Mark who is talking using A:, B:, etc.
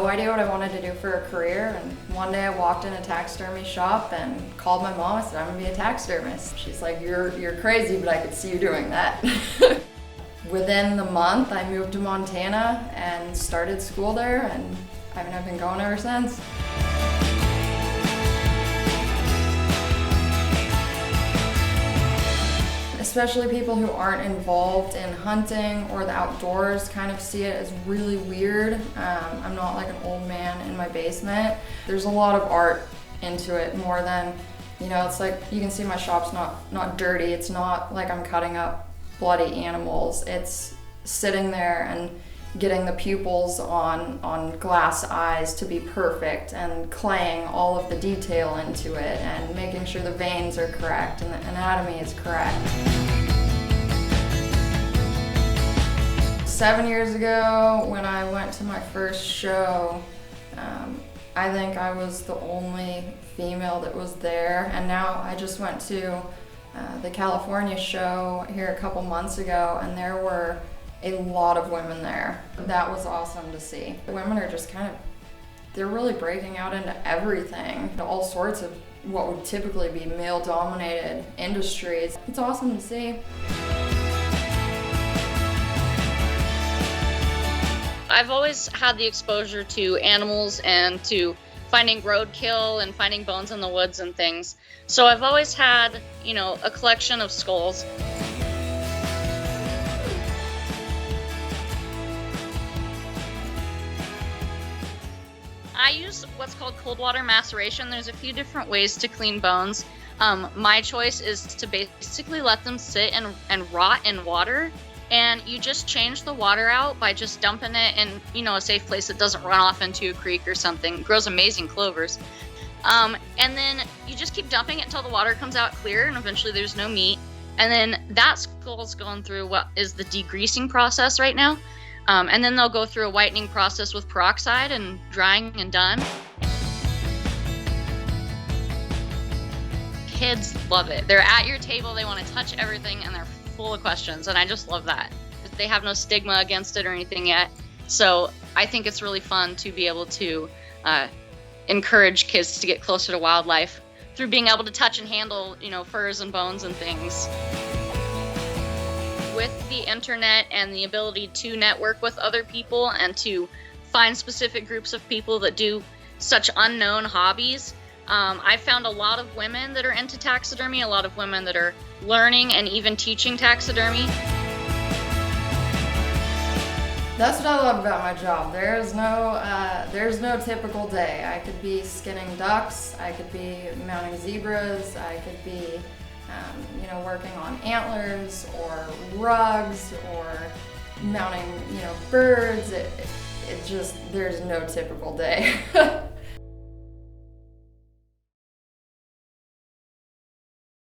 A: no idea what I wanted to do for a career, and one day I walked in a taxidermy shop and called my mom. I said, I'm gonna be a taxidermist. She's like, you're crazy, but I could see you doing that. Within the month, I moved to Montana and started school there, and I've been going ever since. Especially people who aren't involved in hunting or the outdoors kind of see it as really weird. I'm not like an old man in my basement. There's a lot of art into it, more than, it's like, you can see my shop's not dirty. It's not like I'm cutting up bloody animals. It's sitting there and getting the pupils on glass eyes to be perfect, and claying all of the detail into it, and making sure the veins are correct and the anatomy is correct. 7 years ago, when I went to my first show, I think I was the only female that was there, and now I just went to the California show here a couple months ago, and there were a lot of women there. That was awesome to see. The women are just they're really breaking out into everything, all sorts of what would typically be male-dominated industries. It's awesome to see.
B: I've always had the exposure to animals and to finding roadkill and finding bones in the woods and things. So I've always had, a collection of skulls. I use what's called cold water maceration. There's a few different ways to clean bones. My choice is to basically let them sit and rot in water, and you just change the water out by just dumping it in, a safe place that doesn't run off into a creek or something. It grows amazing clovers. And then you just keep dumping it until the water comes out clear, and eventually there's no meat. And then that skull's going through what is the degreasing process right now. And then they'll go through a whitening process with peroxide and drying and done. Kids love it. They're at your table, they want to touch everything, and they're full of questions, and I just love that. They have no stigma against it or anything yet. So I think it's really fun to be able to encourage kids to get closer to wildlife through being able to touch and handle, furs and bones and things. With the internet and the ability to network with other people and to find specific groups of people that do such unknown hobbies, I've found a lot of women that are into taxidermy, a lot of women that are learning and even teaching taxidermy.
A: That's what I love about my job. There's no typical day. I could be skinning ducks, I could be mounting zebras, I could be working on antlers or rugs or mounting, birds. It just, there's no typical day.